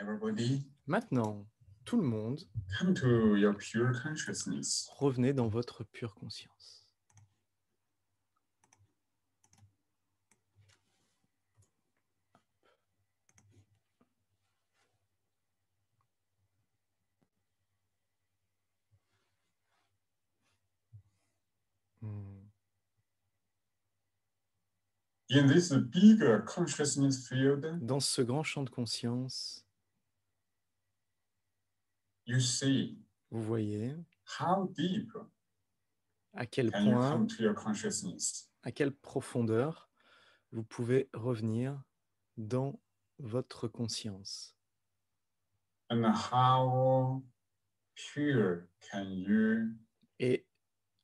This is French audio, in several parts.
Everybody, Maintenant, tout le monde, come to your pure consciousness. revenez dans votre pure conscience. In this bigger consciousness field, Dans ce grand champ de conscience, you see vous voyez how deep à quel can you point, come to your consciousness. à quelle profondeur vous pouvez revenir dans votre conscience. And how pure can you Et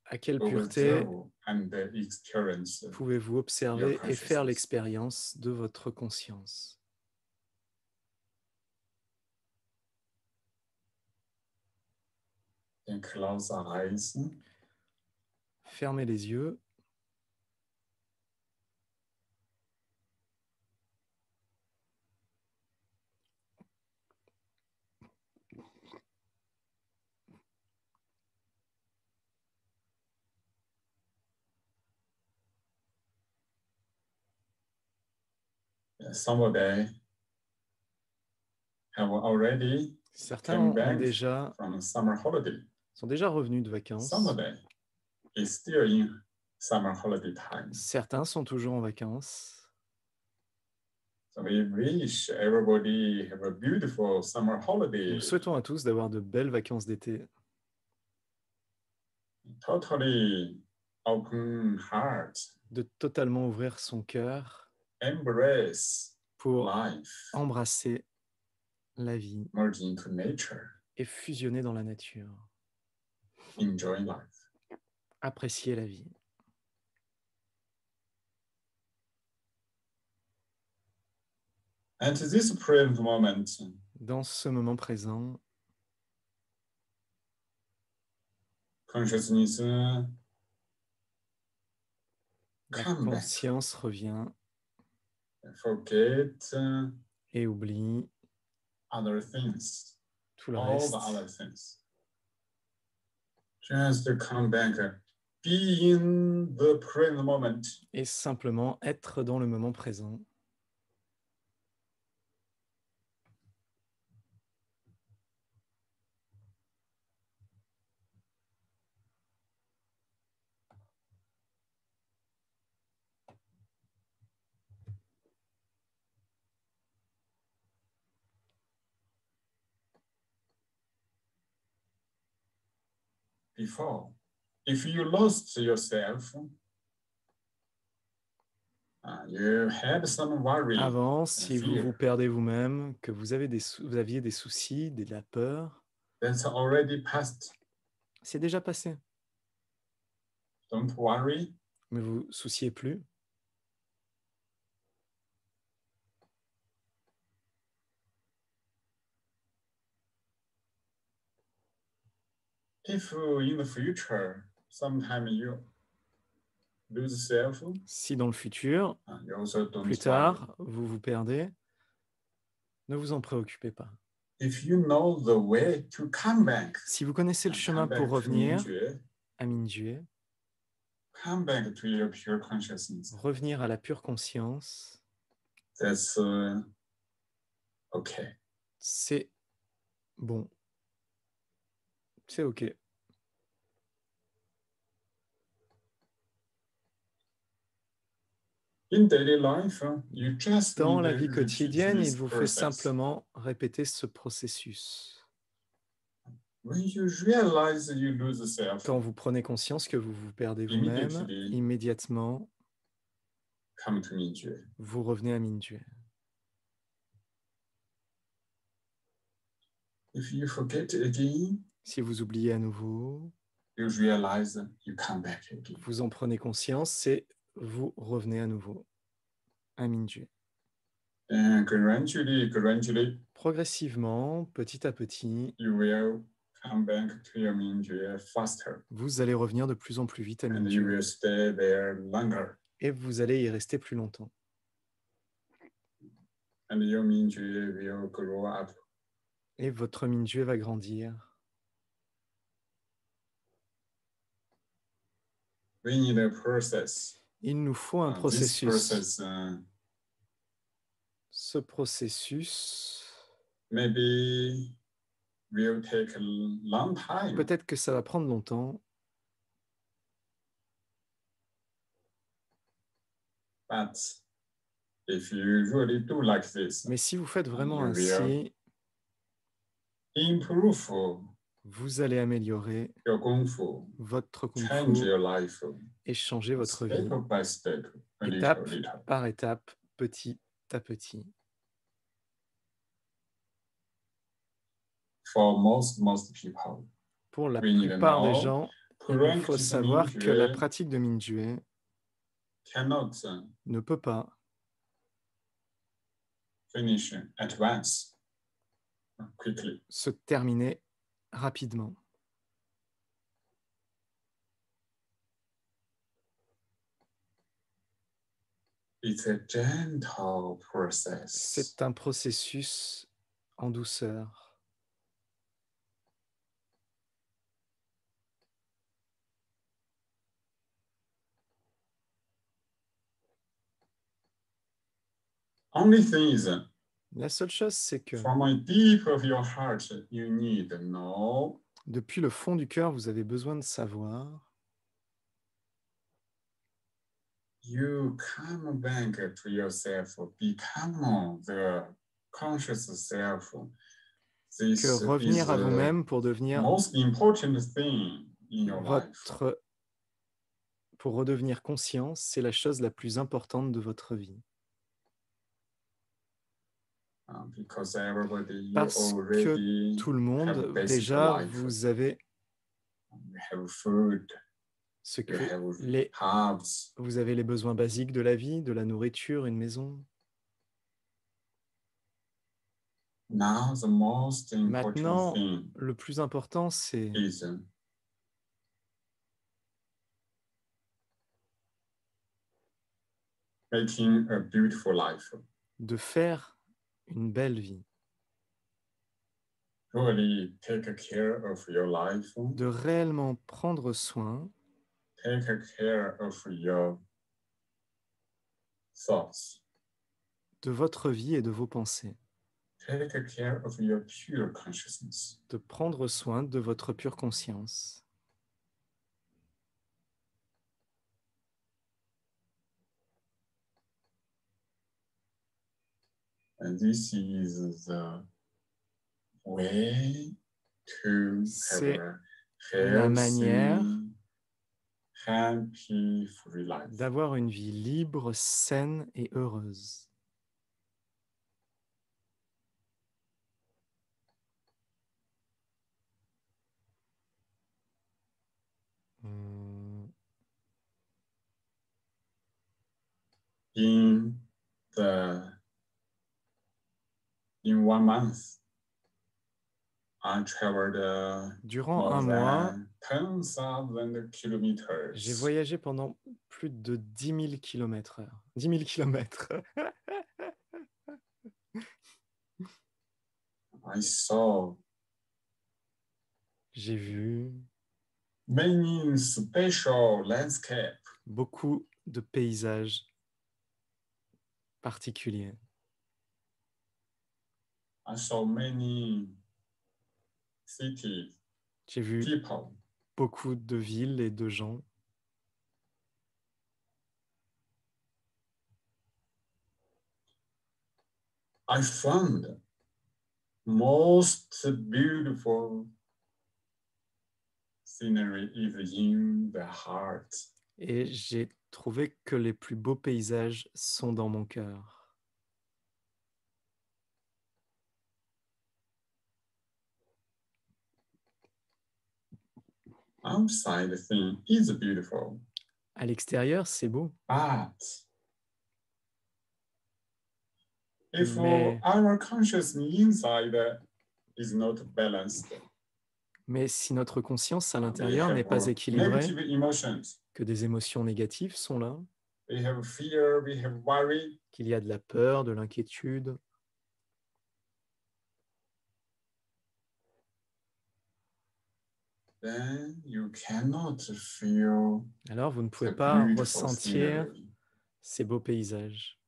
à quelle pureté observe and experience pouvez-vous observer et faire l'expérience de votre conscience. and close our eyes. Fermez les yeux. Somebody have already Certains come ont back déjà, from summer holiday. sont déjà revenus de vacances. Somebody is still in summer holiday time. Certains sont toujours en vacances. So we wish everybody have a beautiful summer holiday. Nous souhaitons à tous d'avoir de belles vacances d'été. Totally open heart. De totalement ouvrir son cœur Embrace pour life. embrasser la vie Merge into nature. et fusionner dans la nature. Enjoy life. Apprécier la vie. And this present moment, Dans ce moment présent, consciousness la come back. conscience revient Forget et oublie other things. tout le All reste. the other things. Just come back. Be in the present moment. Et simplement être dans le moment présent. Before, if you lost yourself, you had some worry. Avant, si vous fear. vous perdez vous-même, que vous aviez des soucis, de la peur, That's already past. c'est déjà passé. Don't worry. Ne vous souciez plus. If in the future, sometime you lose self, Si dans le futur, you also don't plus tard, vous vous perdez, ne vous en préoccupez pas. If you know the way to come back, Si vous connaissez le chemin pour revenir à Mingyue, come back to your pure consciousness. revenir à la pure conscience, That's okay. c'est bon. C'est OK. In daily life, you just Dans need la to vie repeat quotidienne, this il vous faut process. simplement répéter ce processus. When you realize you lose self, Quand vous prenez conscience que vous vous perdez vous-même, Immediately. immédiatement, come to Mingyue. vous revenez à Mingyue. If you forget again, Si vous oubliez à nouveau, you realize you come back again. vous en prenez conscience et vous revenez à nouveau à Mingyue. And gradually, Progressivement, petit à petit, you will come back to your Mingyue faster. vous allez revenir de plus en plus vite à And you Mingyue will stay there longer. et vous allez y rester plus longtemps. And your Mingyue will grow up et votre Mingyue va grandir. We need a process. Il nous faut un This processus. process Ce processus, maybe will take a long time. peut-être que ça va prendre longtemps, But if you really do like this, mais si vous faites vraiment you will ainsi, improve vous allez améliorer your kung fu, votre kung change fu your life et changer votre vie step by step, a étape little. par étape, petit à petit. For most people, Pour la we need to plupart des know gens, il nous faut practice savoir que la Mingyue pratique de Mingyue cannot ne peut pas finish at once, quickly. se terminer rapidement. It's a gentle process. C'est un processus en douceur. Only thing is, La seule chose, c'est que from the deep of your heart, you need to know depuis le fond du cœur, vous avez besoin de savoir you come back to yourself, become the conscious self. This que revenir is à the vous-même pour devenir most important thing in your life. pour redevenir conscient, c'est la chose la plus importante de votre vie. Because everybody Parce que already tout le monde, have basic déjà, life. vous avez You have food, ce you que have les, herbs. vous avez les besoins basiques de la vie, de la nourriture, une maison. Now the most important Maintenant, thing le plus important, c'est is making a beautiful life. de faire une belle vie, Really take care of your life. de réellement prendre soin Take care of your thoughts. de votre vie et de vos pensées, Take care of your pure consciousness. de prendre soin de votre pure conscience. And this is the way to have C'est a la manière healthy, happy, free life. d'avoir une vie libre, saine et heureuse. In 1 month, I traveled Durant more un mois, than 10,000 kilometers. j'ai voyagé pendant plus de 10 000 km/h. 10 000 kilomètres. I saw J'ai vu many special landscapes. beaucoup de paysages particuliers. I saw many cities, J'ai vu people. beaucoup de villes et de gens. I found most beautiful scenery is in the heart. Et j'ai trouvé que les plus beaux paysages sont dans mon cœur. Outside the thing is beautiful. À l'extérieur, c'est beau. But if Mais- our consciousness inside is not balanced, Mais si notre conscience à we l'intérieur n'est have pas équilibrée, negative emotions. que des émotions négatives sont là, We have fear, we have worry. qu'il y a de la peur, de l'inquiétude, then you cannot feel alors vous ne pouvez the pas beautiful ressentir scenery. ces beaux paysages.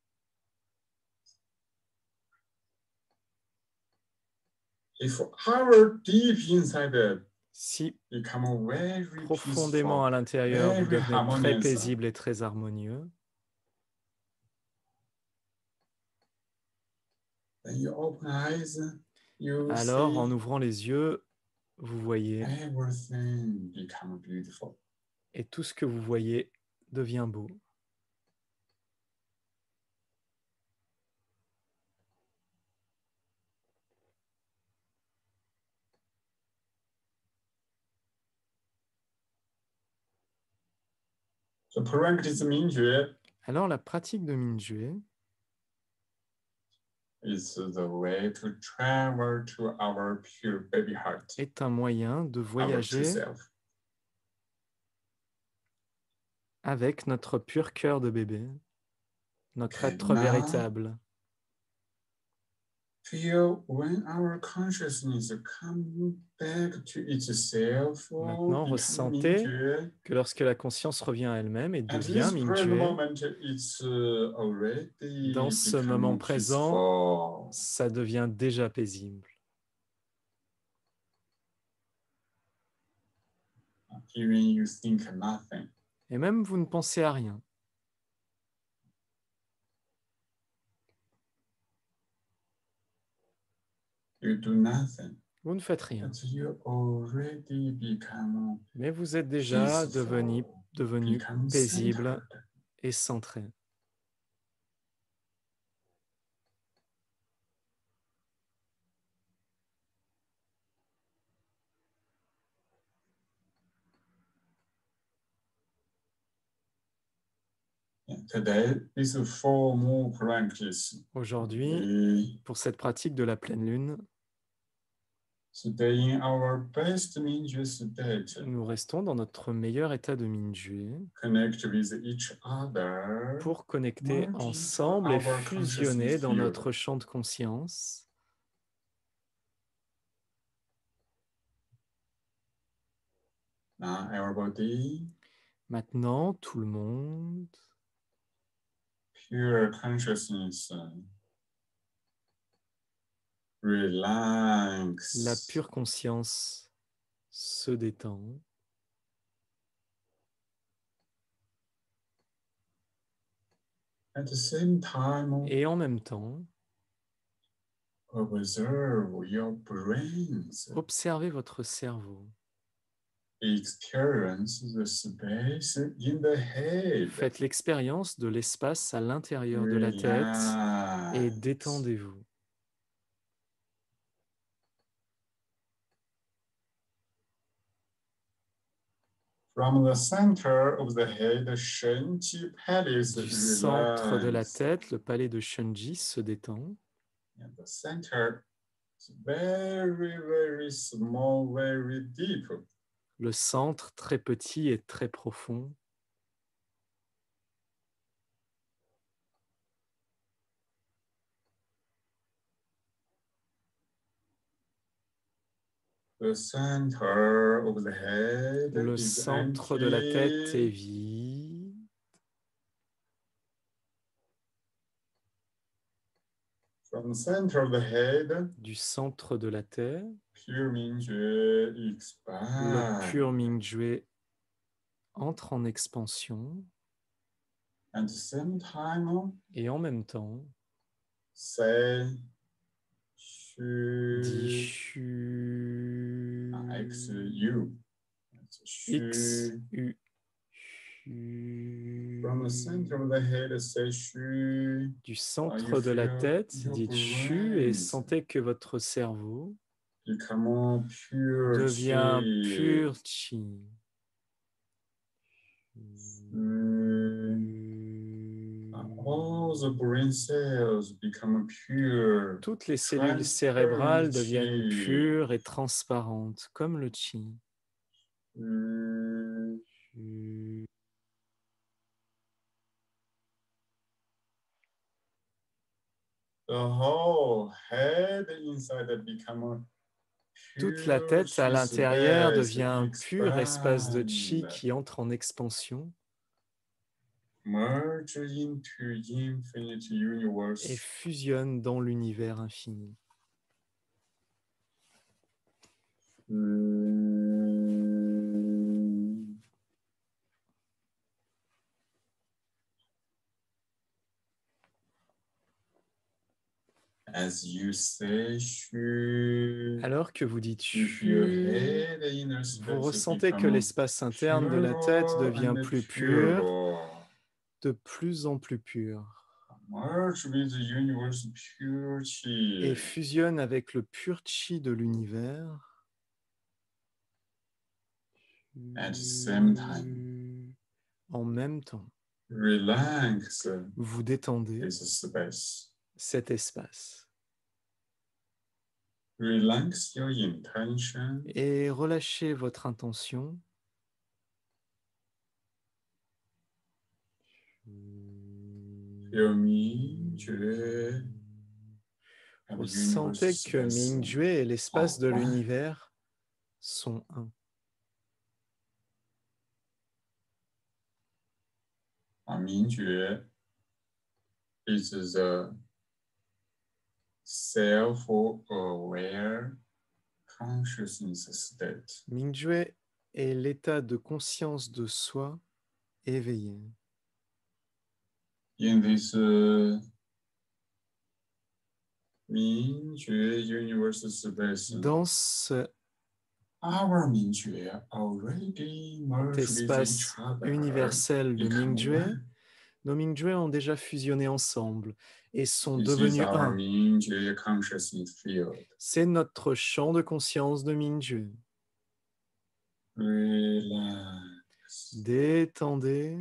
If our deep inside Si become very profondément à peaceful, l'intérieur, vous very devenez très harmonious, paisible et très harmonieux, then you open eyes, you alors en see ouvrant les yeux, vous voyez, everything become beautiful. et tout ce que vous voyez devient beau. The practice Mingjue Alors la pratique de Mingjue is the way to travel to our pure baby heart, est un moyen de our true voyager self. avec notre pur cœur de bébé, notre Okay, être now véritable. feel when our consciousness come back to itself, Maintenant, become ressentez Mingjue. que lorsque la conscience revient à elle-même et At devient this present Mingjue, moment, it's dans already ce moment becoming présent, peaceful. ça devient déjà paisible. Even you think nothing. Et même vous ne pensez à rien. You do nothing. Vous ne faites rien. But you already become Mais vous êtes déjà devenu become paisible centered. et centré. Today is a formal practice. Aujourd'hui, pour cette pratique de la pleine lune, Stay in our best Mingjue state. nous restons dans notre meilleur état de Mingjue Connect with each other. pour connecter Merge into ensemble et our fusionner consciousness dans field. notre champ de conscience. Now everybody, Maintenant, tout le monde, pure consciousness, relax. la pure conscience se détend. At the same time, Et en même temps, observe your brains. observez votre cerveau. Experience the space in the head. Faites l'expérience de l'espace à l'intérieur de la tête et Relax. détendez-vous. From the center of the head, Shenqi Palace Du centre de la relax. tête, le palais de Shunji se détend. And the center is very, very small, very deep. Le centre, très petit et très profond. The center of the head Le is centre de la tête est empty. vide. From the center of the head, Du centre de la tête, pure Mingjue le expands. pur Mingjue entre en expansion At the same time, et en même temps, say dit Shu Shu. X U. X, Shu. U. From the center of the head, say Shu. Du centre de la tête, dites Shu et sentez que votre cerveau Become pure devient chi. pur Chi. All the brain cells become pure. Toutes les cellules cérébrales deviennent pures et transparentes, comme le Chi. The whole head inside become Toute la pure tête à chi l'intérieur space devient un pur espace de expand, chi qui entre en expansion merge into infinite et universe. fusionne dans l'univers infini. As you say, shu, Alors que vous dites if your chu, head inner vous space ressentez que become l'espace interne de la tête purer devient and plus pur, purer. de plus en plus pur, Merge with the universe pure et chi. fusionne avec le pur chi de l'univers. At the same time, En même temps, relax vous détendez this space. cet espace Relax your intention. et relâchez votre intention. Feel me, Jue, and the universe Ressentez que space. Mingjue et l'espace de one. l'univers sont un. Mingjue is the self-aware consciousness state. Mingjue est l'état de conscience de soi éveillé. In this Mingjue universe space, Dans cet our Mingjue already merged with each espace other, universel de become Mingjue, one. nos Mingjue ont déjà fusionné ensemble et sont This is devenus our un. Mingjue consciousness field. C'est notre champ de conscience de Mingjue. Relax. Détendez.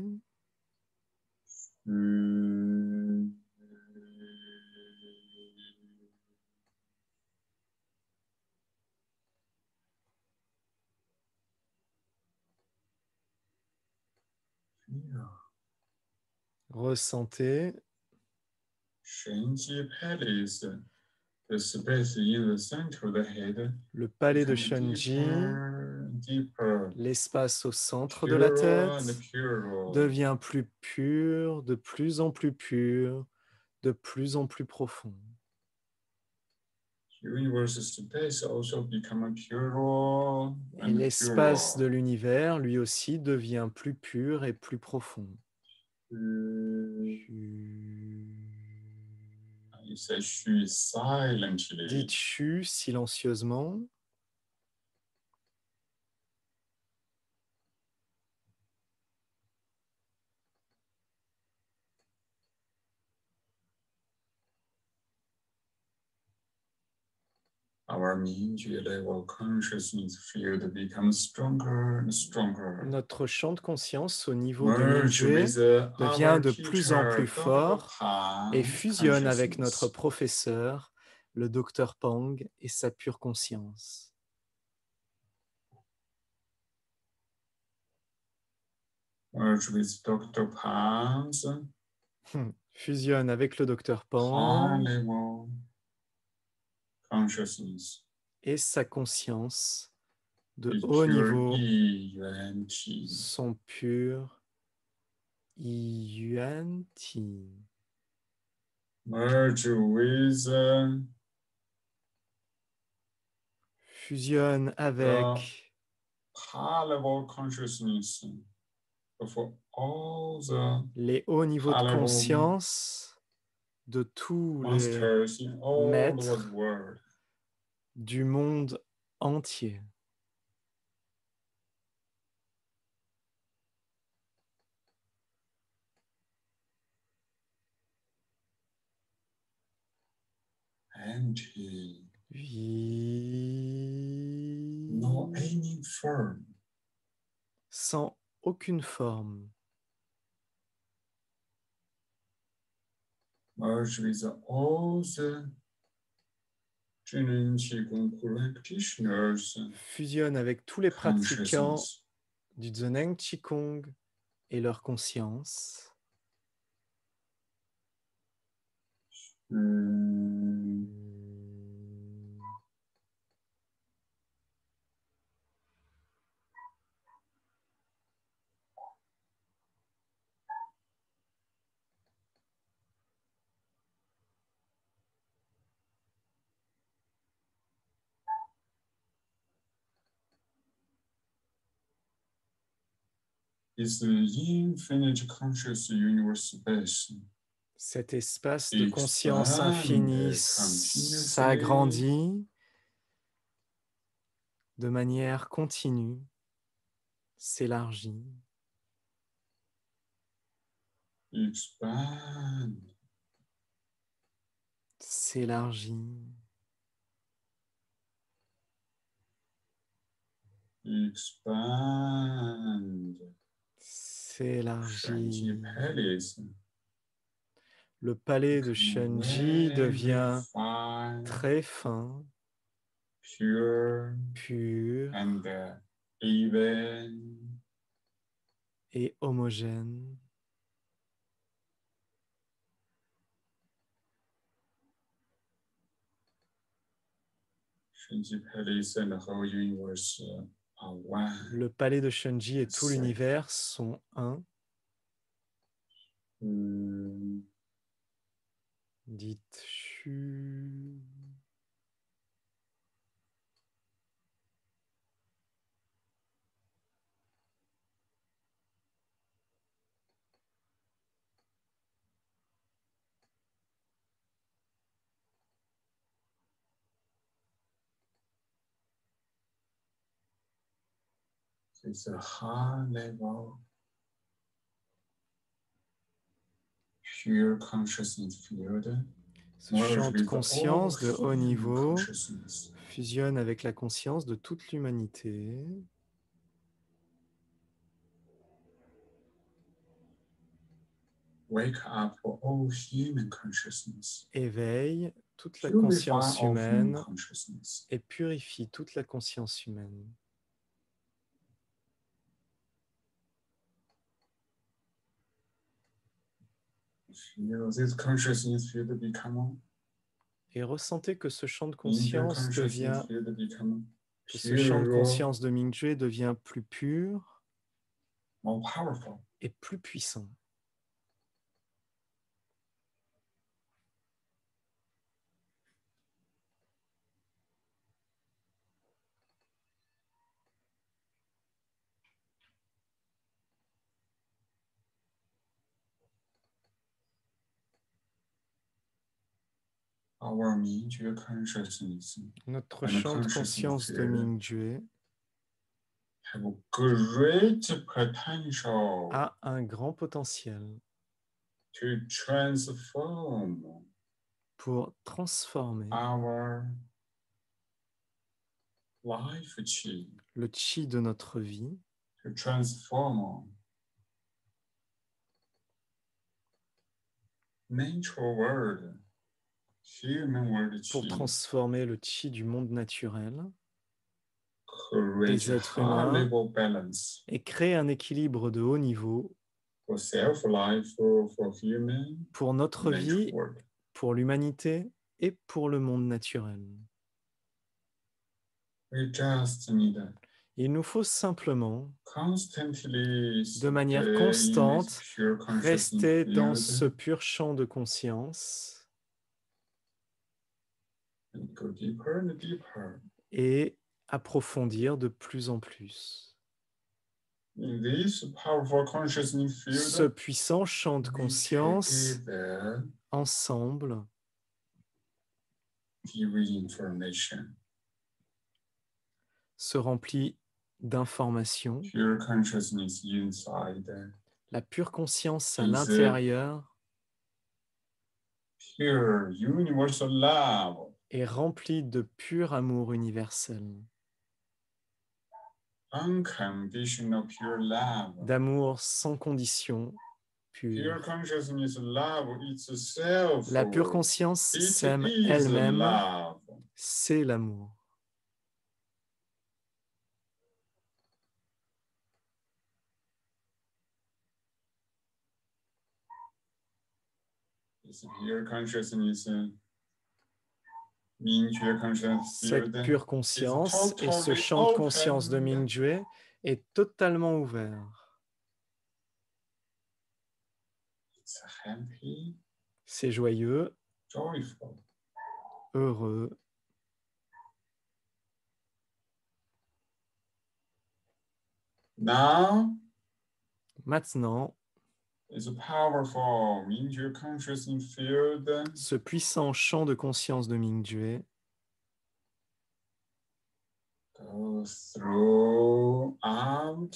Ressentez Shenji Palace, the space in the center of the head, le palais de become Shenji, deeper, deeper, l'espace au centre de la purer and tête, purer. devient plus pur, de plus en plus pur, de plus en plus profond. Universe space also become purer Et and l'espace de purer. l'univers, lui aussi, devient plus pur et plus profond. You say Shu silently. Dites chu silencieusement. Our Mingjue level consciousness field becomes stronger and stronger. Notre champ de conscience au niveau de Merge Mingjue with devient our de plus en teacher, plus Dr. fort et Pang fusionne avec notre consciousness. professeur, le docteur Pang, et sa pure conscience. Merge with Dr. Pang's Fusionne avec le docteur high Pang level consciousness. et sa conscience de With haut pure niveau, Yuan Qi. son pur Yuan Ti. Merge with Fusionne avec high level consciousness of all the les hauts niveaux de high level conscience de tous les masters in all the maîtres world. du monde entier. Empty. Vide. No any form. Sans aucune forme. Merge with all the Zhenren Qigong practitioners. Fusionne avec tous les pratiquants Consciousness. du Zheneng Qigong et leur conscience. This infinite conscious universe space Cet espace de conscience expand infinie continuously s'agrandit de manière continue, s'élargit, expand s'élargit, expand Shanji s'élargit. Palace Le palais de become Shenji devient very fine, très fin, pure pur and even et homogène. Shanji Palace and the whole universe are one. Le palais de Shenji et tout Safe. l'univers sont un. Dites chu. It's a high level pure consciousness field. Ce champ de conscience de haut niveau fusionne avec la conscience de toute l'humanité. Wake up for all human consciousness. Éveille toute la Purify conscience all human humaine consciousness. et purifie toute la conscience humaine. Feel this consciousness field become Et ressentez que ce champ de Mingju conscience consciousness devient, field become que ce champ de pure, conscience de Mingjue devient plus pur more powerful. et plus puissant. Our Mingju consciousness Notre and champ de consciousness conscience de field Mingjue have a great potential a un grand potentiel to transform pour transformer our life chi, le chi de notre vie, to transform natural world, human world pour chi, transformer le chi du monde naturel create des êtres high humains level balance et créer un équilibre de haut niveau for self-life, for human, pour notre natural vie, world. pour l'humanité et pour le monde naturel. We just need Il nous faut simplement, constantly de manière stay in constante, this pure consciousness rester dans field ce pur champ de conscience and go deeper and deeper. et approfondir de plus en plus. In this powerful consciousness Ce field, puissant champ de we conscience, together ensemble, give information. se remplit d'informations. Pure consciousness inside, La pure conscience à is l'intérieur pure universal love, est remplie de pur amour universel, unconditional pure love. d'amour sans condition, Pure pur. consciousness love itself. La pure conscience It s'aime is elle-même, love. c'est l'amour. It's pure consciousness, Mingju consciousness Cette field pure conscience et ce champ de conscience de Mingjue est totalement ouvert. It's happy, C'est joyeux, joyful. heureux. Now, Maintenant, is a powerful Mingjue consciousness field ce puissant champ de conscience de Mingjue goes throughout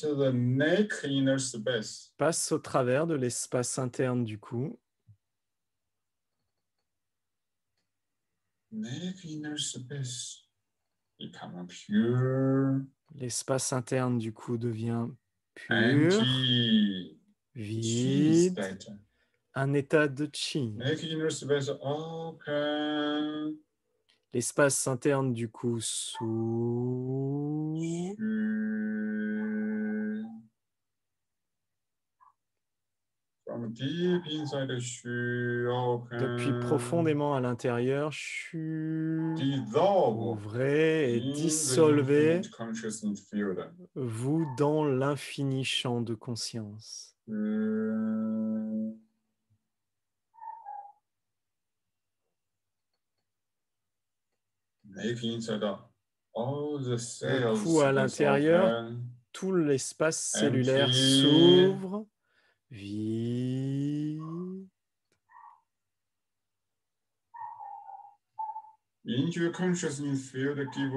the neck inner space. passe au travers de l'espace interne du cou. Neck inner space become pure, L'espace interne du cou devient pur, empty, chi vide, state. un état de chi. Neck inner space open, L'espace interne du cou s'ouvre. chi. From deep inside the shu open, Depuis profondément à l'intérieur, chu, dissolve ouvrez et in the dissolvez infinite consciousness field. vous dans l'infini champ de conscience. Make inside all the Le cells cou à space l'intérieur, open, tout l'espace cellulaire empty. s'ouvre, vide. Into your consciousness field give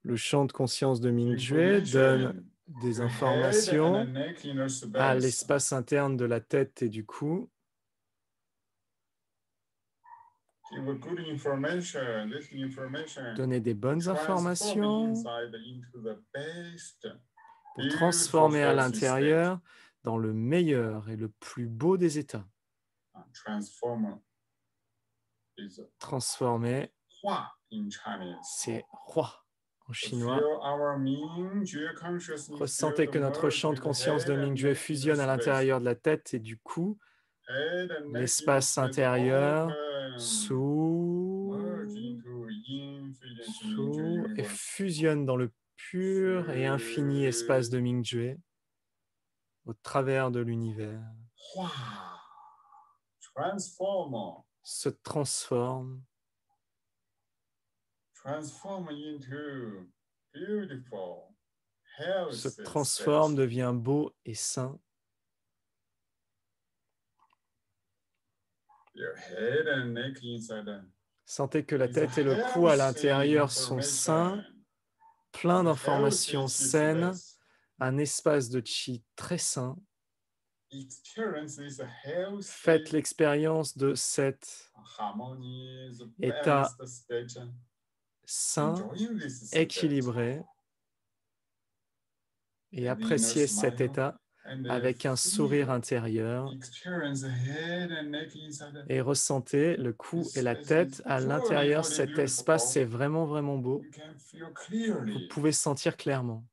Le champ de conscience de Mingjue donne information des to head and informations neck inner à space. l'espace interne de la tête et du cou. Give good information. This information Donner des bonnes transform informations inside into the best pour beautiful transformer à healthy state. l'intérieur dans le meilleur et le plus beau des états. Transformer is Transformer, Hua in Chinese. c'est roi en chinois. Feel our Mingjue consciousness Ressentez que field notre merge champ de with conscience de head and Mingjue neck fusionne à inner space. l'intérieur de la tête et du cou. Head and neck L'espace inner space intérieur open, s'ouvre, merge into infinite s'ouvre Mingjue et universe. fusionne dans le pur et infini espace de Mingjue au travers de l'univers. Hua. Transform Se transforme into beautiful, healthy se transforme, state. devient beau et sain. Your head and neck inside Sentez que la is a tête et le cou à healthy l'intérieur sont sains, information. pleins It's a d'informations healthy saines, space. un espace de chi très sain. Experience is a healthy, Faites l'expérience de cet harmonious, état balanced state. sain, Enjoying this state. équilibré, et And appréciez inner cet smile état and avec un sourire feel, intérieur experience the head and neck inside. et ressentez le cou This et la space tête is à truly, l'intérieur. truly Cet espace, beautiful. c'est vraiment, vraiment beau. You can feel Vous clearly. pouvez sentir clairement.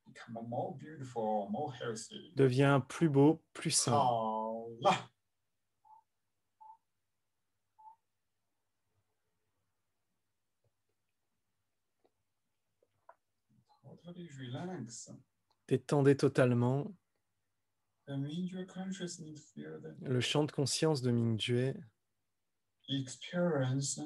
Become more beautiful, more healthy. Devient plus beau, plus sain.好了。Totally relax. Détendez totalement. The Mingjue consciousness field Le champ de conscience de Mingjue experience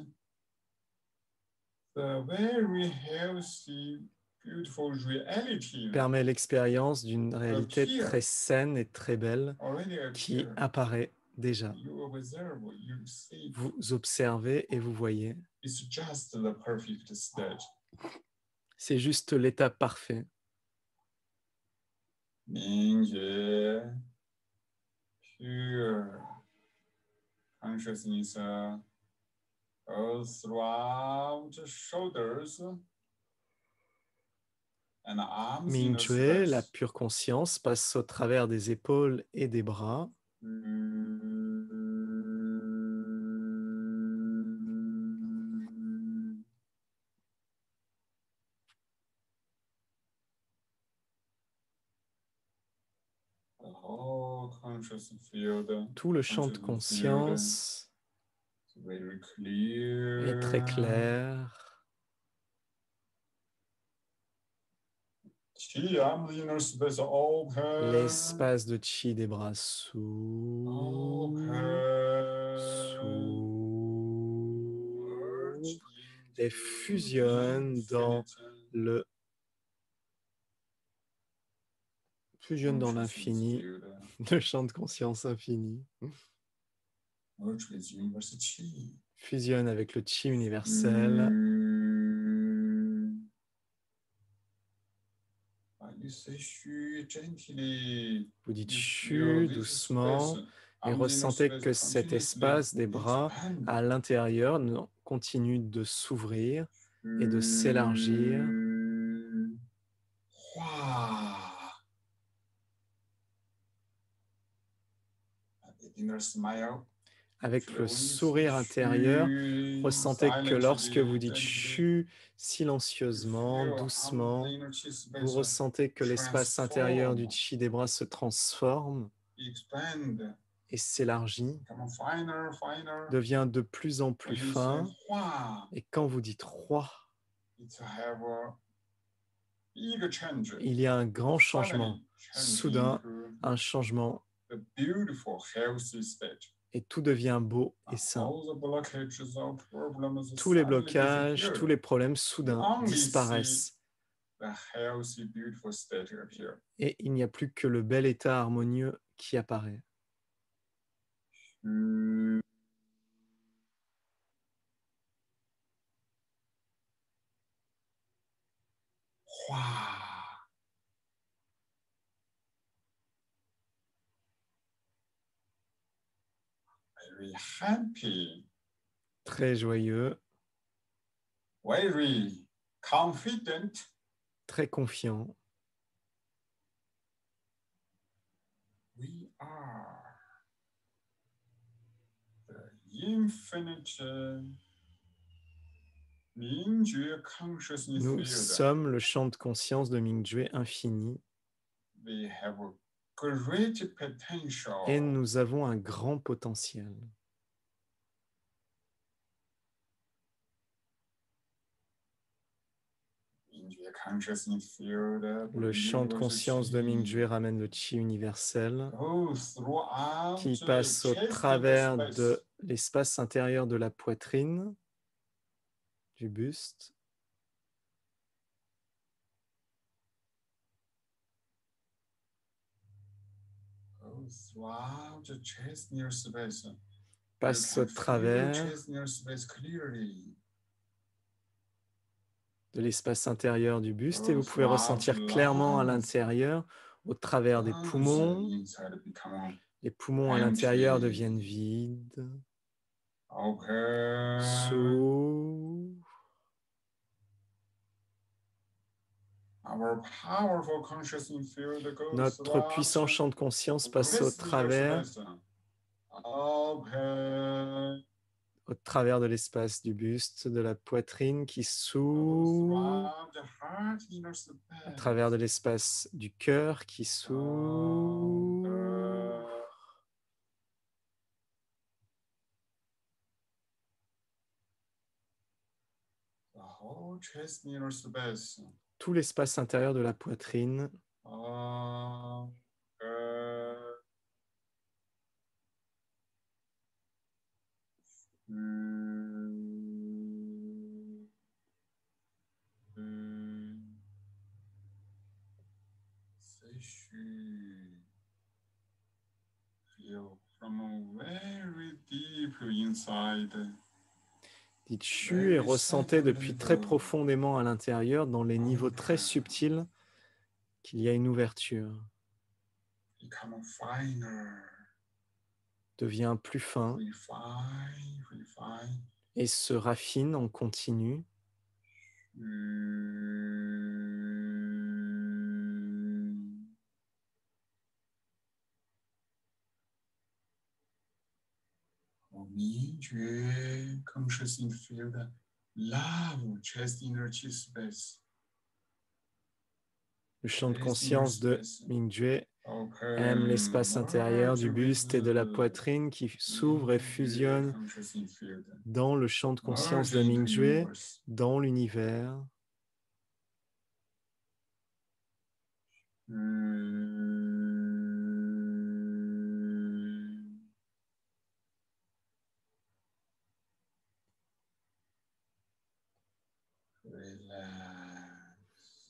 the very healthy, beautiful reality permet l'expérience d'une réalité très saine et très belle already qui appear. apparaît déjà. You observe, you see. Vous observez et vous voyez. It's just the perfect state. C'est juste l'état parfait. Mingjue, pure consciousness goes throughout the shoulders and arms in the Mingjue, la space. pure conscience, passe au travers des épaules et des bras. Tout le champ de conscience est très clair. Chi, arm, the inner space open. L'espace de chi des bras s'ouvre, s'ouvre et fusionne dans l'infini, le champ de conscience infini. Fusionne avec le chi universel. Vous dites chu doucement et ressentez que cet espace des bras à l'intérieur continue de s'ouvrir et de s'élargir. Avec le sourire intérieur, ressentez que lorsque vous dites chu silencieusement, doucement, vous ressentez que l'espace intérieur du chi des bras se transforme et s'élargit, devient de plus en plus fin. Et quand vous dites roi, il y a un grand changement, soudain, un changement, et tout devient beau et sain. Tous les blocages, tous les problèmes soudain disparaissent. Et il n'y a plus que le bel état harmonieux qui apparaît. Very happy. Très joyeux. Very confident. Très confiant. We are the infinite Mingjue consciousness Nous field. sommes le champ de conscience de Mingjue infini. We have a great potential. Et nous avons un grand potentiel. Le champ de conscience de Mingjue ramène le chi universel qui passe au travers de l'espace intérieur de la poitrine, du buste, passe au travers de l'espace intérieur du buste et vous pouvez ressentir clairement à l'intérieur, au travers des poumons. Les poumons à l'intérieur deviennent vides. S'ouvrent. Notre puissant champ de conscience passe au travers de l'espace du buste, de la poitrine qui s'ouvre, à travers de l'espace du cœur qui s'ouvre. Tout l'espace intérieur de la poitrine. Dites chu et ressentez depuis très profondément à l'intérieur, dans les niveaux très subtils, qu'il y a une ouverture. Devient plus fin et se raffine en continu. Mingjue consciousness field, love chest energy space. Le champ de conscience de Mingjue aime l'espace intérieur du buste et de la poitrine qui s'ouvre et fusionne dans le champ de conscience de Mingjue, dans l'univers.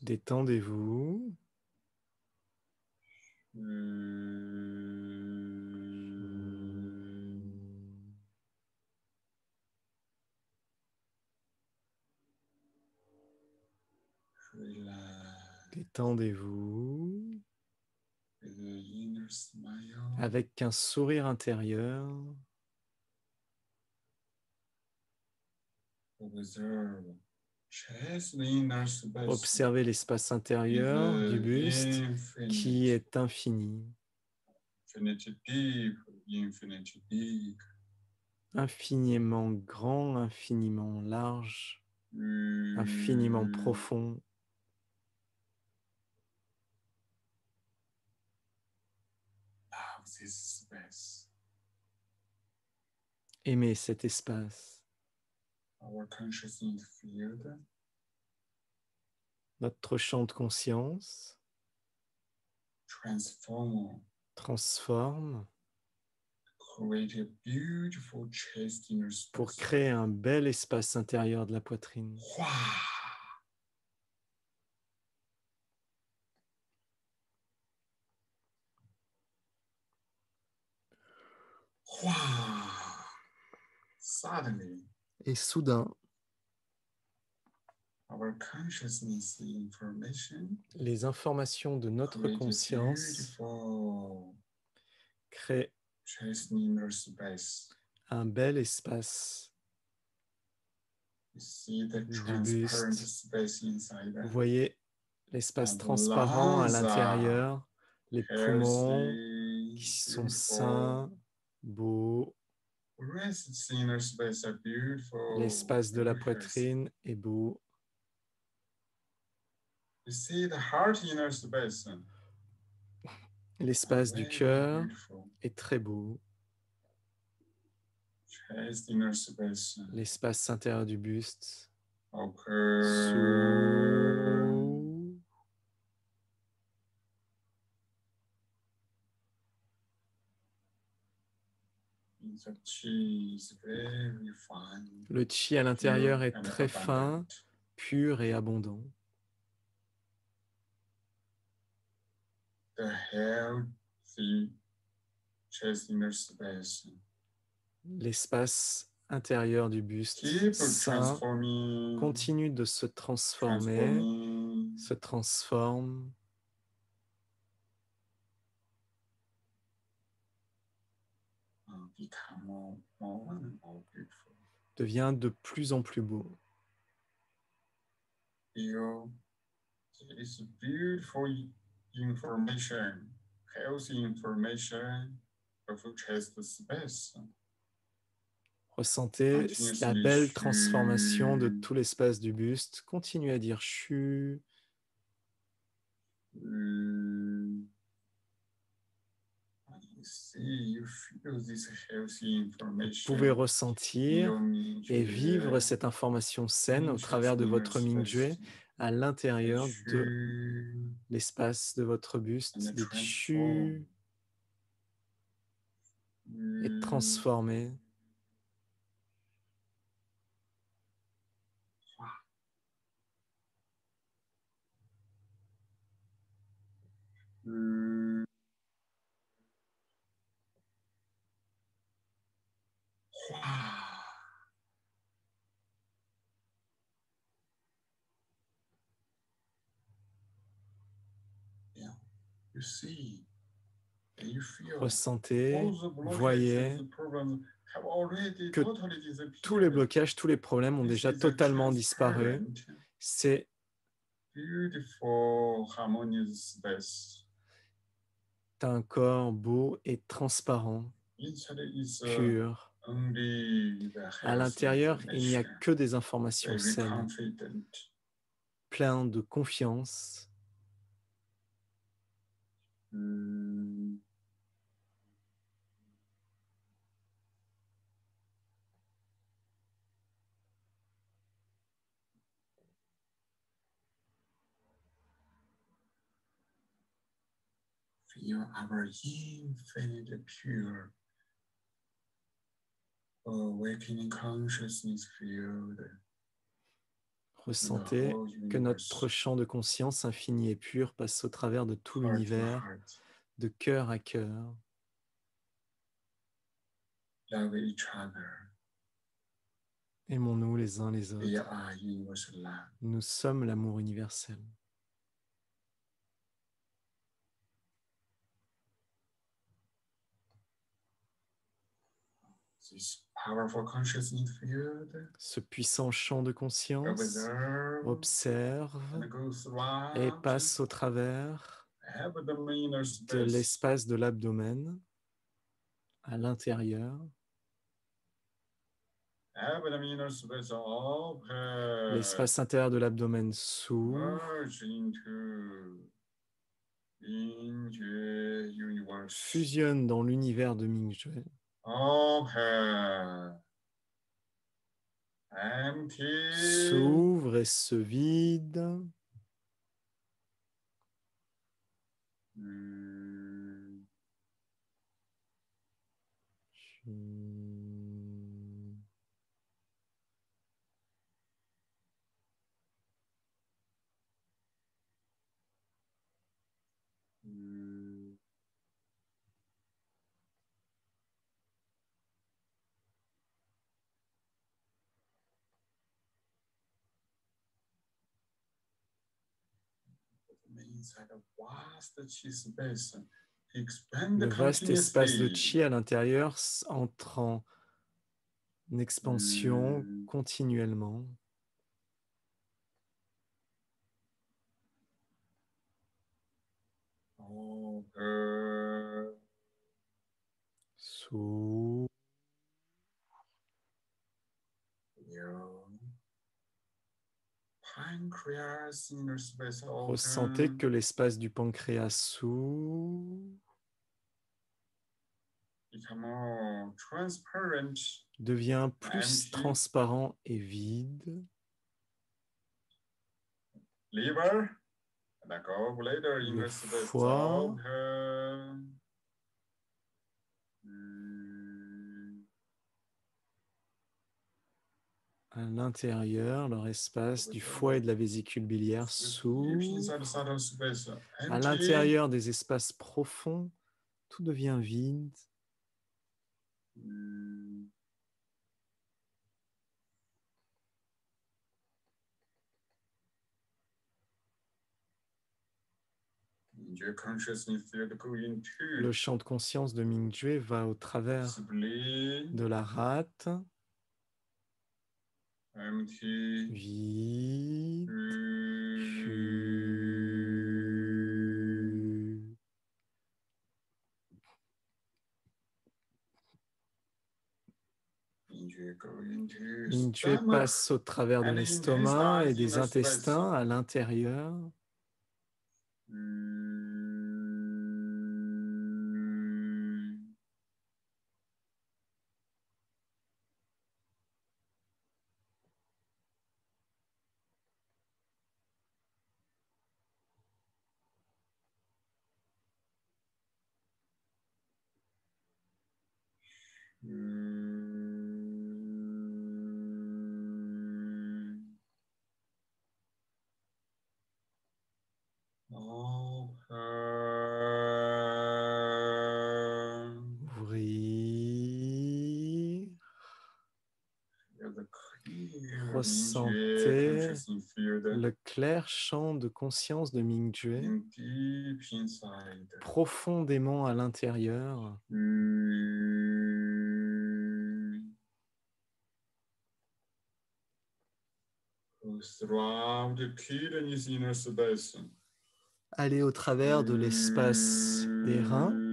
Détendez-vous. Détendez-vous avec un sourire intérieur. Observez l'espace intérieur du buste qui est infini, infiniment grand, infiniment large, infiniment profond. Aimez cet espace. Notre champ de conscience transforme pour créer un bel espace intérieur de la poitrine. Et soudain, les informations de notre conscience créent un bel espace du buste. Vous voyez l'espace transparent à l'intérieur, les poumons qui sont sains, beaux. L'espace de la poitrine est beau. L'espace du cœur est très beau. L'espace intérieur du buste. Le chi à l'intérieur est très fin, pur et abondant. L'espace intérieur du buste sain continue de se transformer, se transforme. Devient de plus en plus beau. Ressentez la belle transformation de tout l'espace du buste. Continuez à dire chu. Vous pouvez ressentir et vivre cette information saine au travers de votre Mingyue à l'intérieur de l'espace de votre buste. Dites chu et transformez. Ressentez, voyez que tous les blocages, tous les problèmes ont déjà totalement disparu. C'est un corps beau et transparent, pur. À l'intérieur, il n'y a que des informations saines, plein de confiance. feel our infinite pure awakening consciousness field. Ressentez que notre champ de conscience infini et pur passe au travers de tout l'univers, de cœur à cœur. Love each other. Aimons-nous les uns les We autres. are universal love. Nous sommes l'amour universel. This powerful consciousness field. Ce puissant champ de conscience observe et passe au travers de l'espace de l'abdomen à l'intérieur. L'espace intérieur de l'abdomen s'ouvre, fusionne dans l'univers de Mingjue, s'ouvre et se vide. Le vaste espace de chi à l'intérieur entre en expansion continuellement. S'ouvre. Ressentez que l'espace du pancréas s'ouvre, devient plus transparent et vide. Le foie, à l'intérieur, leur espace du foie et de la vésicule biliaire s'ouvre. À l'intérieur des espaces profonds, tout devient vide. Le champ de conscience de Mingjue va au travers de la rate, vide, Mingjue passe au travers de l'estomac et des intestins à l'intérieur. Ouvrir. Ressentez le clair champ de conscience de Mingjue profondément à l'intérieur. Allez au travers de l'espace des reins.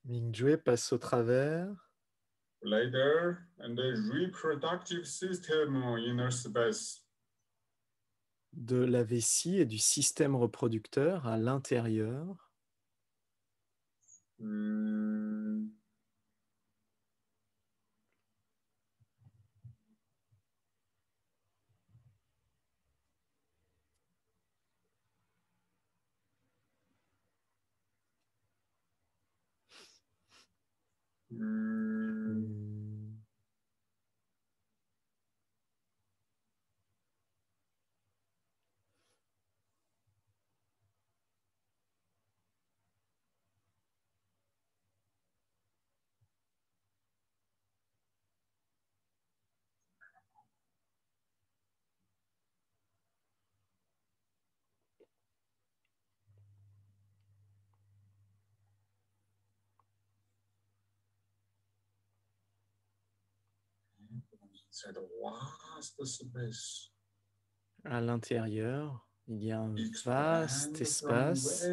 Mingjue passe au travers and the reproductive system inner space. De la vessie et du système reproducteur à l'intérieur. À l'intérieur, il y a un vaste espace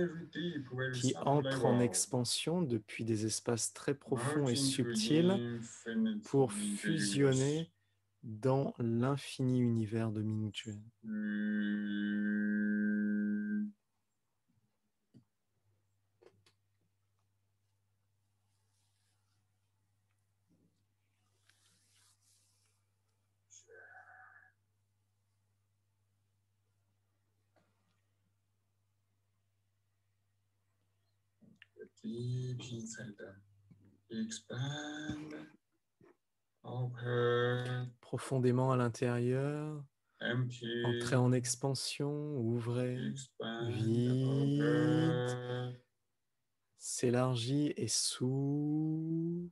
qui entre en expansion depuis des espaces très profonds et subtils pour fusionner dans l'infini univers de Ming-Jue. Deep inside them. Expand. Profondément à l'intérieur, Empty. entrez en expansion, ouvrez, Expand. vide, s'élargit et s'ouvre.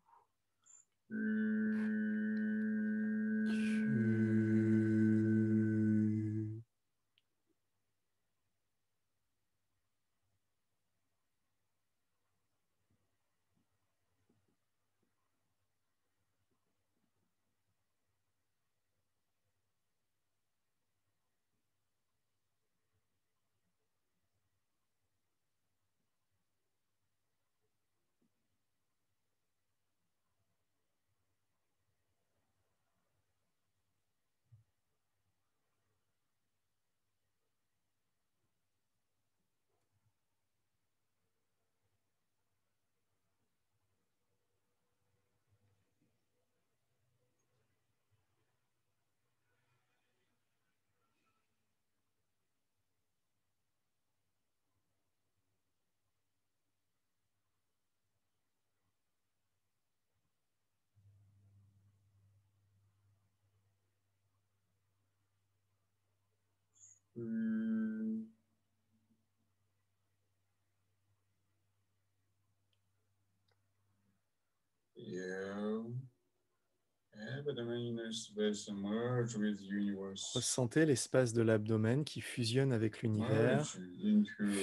Ressentez l'espace de l'abdomen qui fusionne avec l'univers,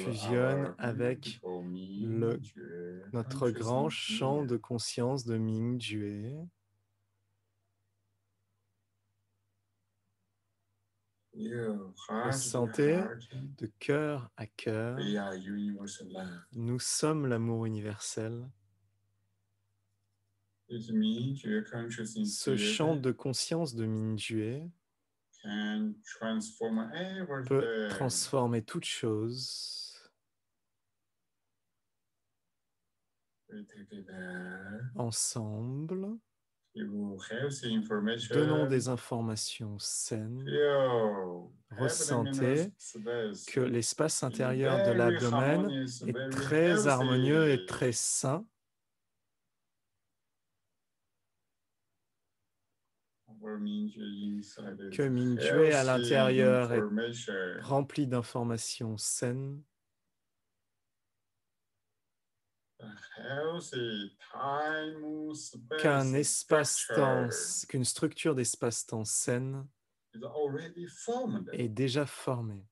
fusionne avec notre grand champ de conscience de Ming-Jue. Ressentez de cœur à cœur, nous sommes l'amour universel. Ce champ de conscience de Ming-Jue peut transformer toute chose. Ensemble, donnons des informations saines. Ressentez que l'espace intérieur de l'abdomen est très harmonieux et très sain. Que Ming-Jue à l'intérieur est rempli d'informations saines. Qu'une structure d'espace-temps saine est déjà formée.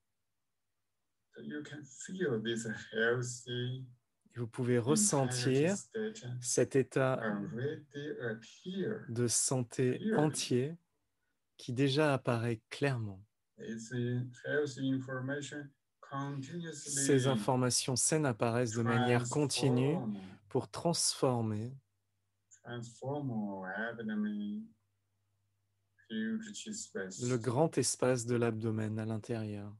Vous pouvez ressentir cet état de santé entier qui déjà apparaît clairement. Ces informations saines apparaissent de manière continue pour transformer le grand espace de l'abdomen à l'intérieur.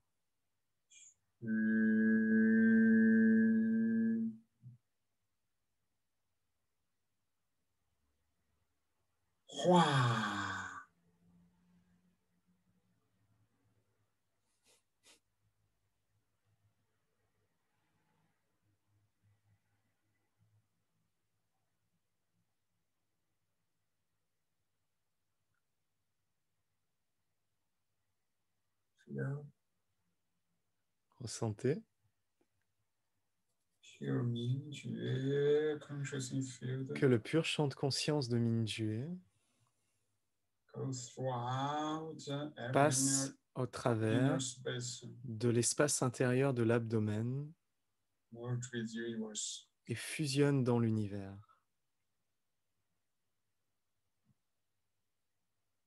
feel Ressentez pure Mingjue conscious field que le pur champ de conscience de Mingjue goes throughout every passe au inner travers space, de l'espace intérieur de l'abdomen merge with universe. et fusionne dans l'univers.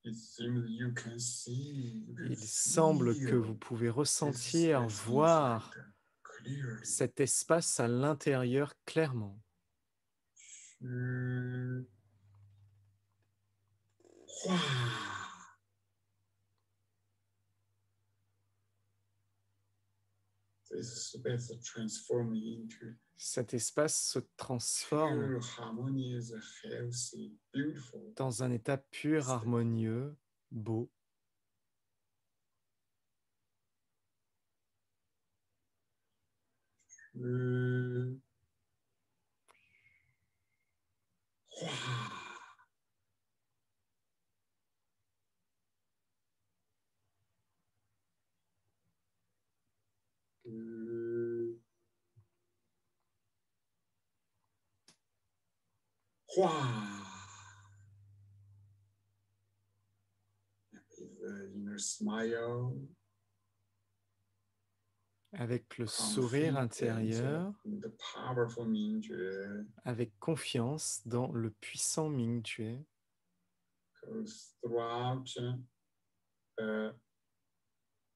It seems you can see, you can Il semble que feel vous pouvez this ressentir, space voir inside clearly. cet espace à l'intérieur clairement. This space transforms into Cet espace se transforme pure, harmonious, healthy, beautiful. dans un état pur, harmonieux, beau. The inner smile, Avec le sourire intérieur, the powerful Mingjue avec confiance dans le puissant Mingjue, goes throughout a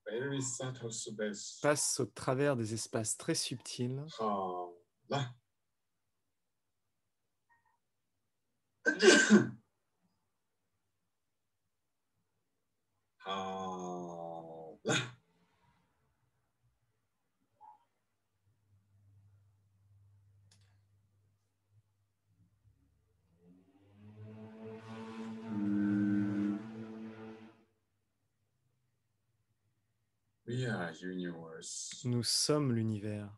very subtle space. passe au travers des espaces très subtils, Là. Là. We are universe. nous sommes l'univers.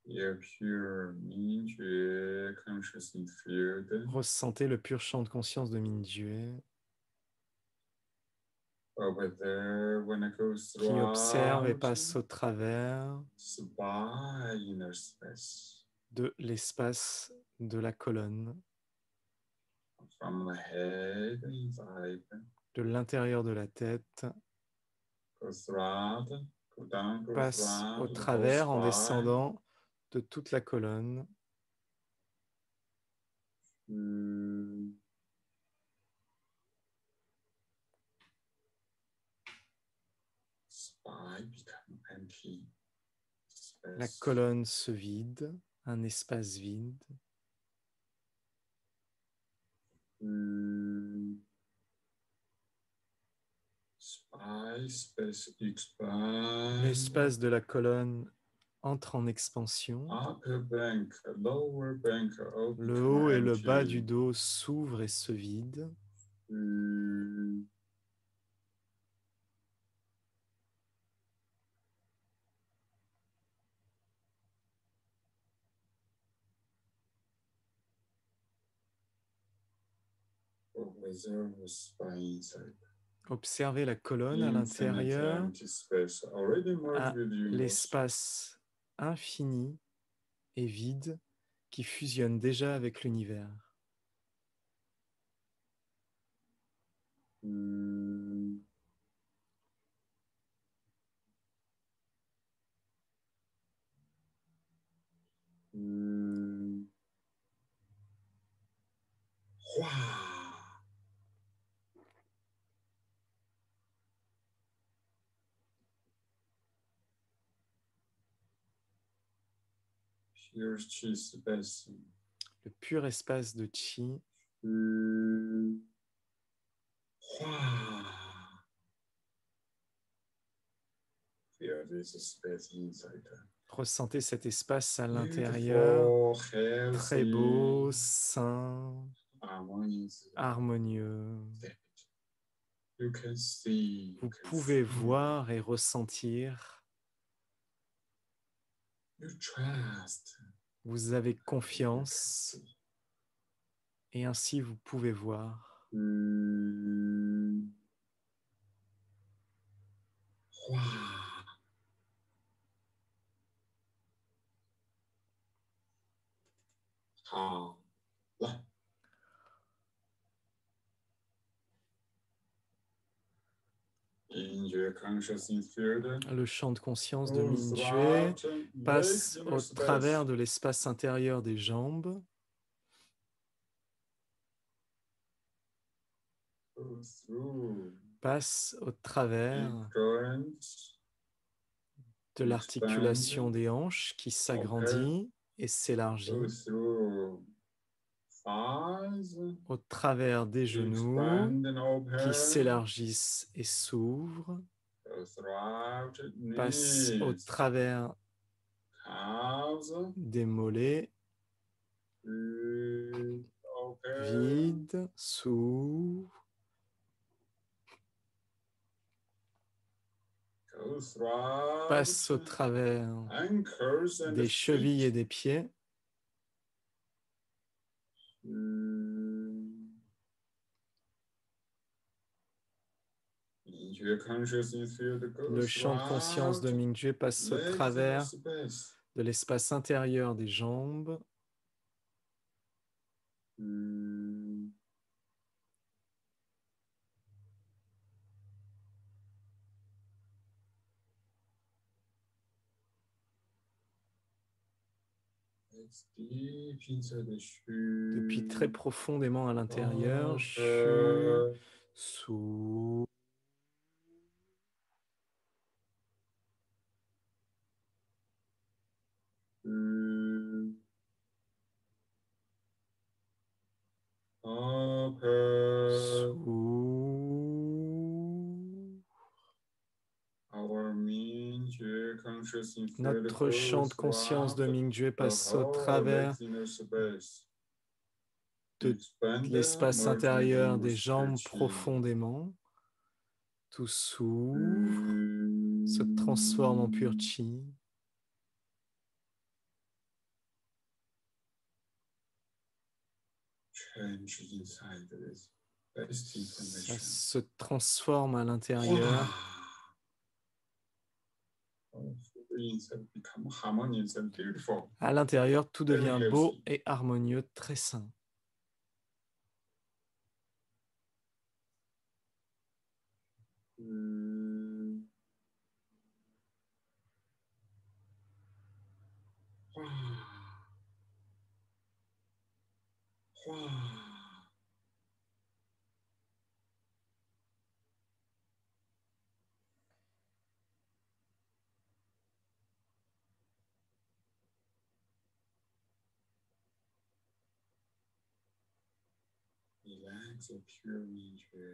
Yeah, pure Mingjue consciousness field. Ressentez le pur champ de conscience de Mingjue Over there, when it goes qui observe et throughout passe au travers by inner space, de l'espace de la colonne, from the head inside, de l'intérieur de la tête, goes throughout, go down, goes passe au throughout, the whole travers en spine. descendant de toute la colonne, Spine become empty. la Space. colonne se vide, un espace vide, Spine, space expand. l'espace de la colonne entre en expansion, Upper bank, lower bank, all le become haut et le bas empty. du dos s'ouvrent et se vident, Observe the spine inside. observez la colonne à Infinite l'intérieur, empty space already merged à with the universe. l'espace infini et vide qui fusionne déjà avec l'univers. Pure chi space. Le pur espace de chi, Feel this space inside. ressentez cet espace à l'intérieur, Beautiful, très healthy, beau, sain, harmonious. harmonieux. You can see, you Vous can pouvez feel. voir et ressentir You trust. Vous avez confiance et ainsi vous pouvez voir. Le champ de conscience de Mingjue passe au travers de l'espace intérieur des jambes, passe au travers de l'articulation des hanches qui s'agrandit et s'élargit, au travers des genoux qui s'élargissent et s'ouvrent, passe au travers des mollets, vide, s'ouvre, passe au travers des chevilles et des pieds, le champ de conscience de Mingjue passe au travers de l'espace intérieur des jambes, depuis très profondément à l'intérieur, s'ouvre, notre champ de conscience de Mingjue passe au travers de l'espace intérieur des jambes profondément. Tout s'ouvre, se transforme en pur chi. Ça se transforme à l'intérieur. À l'intérieur, tout devient beau et harmonieux, très sain.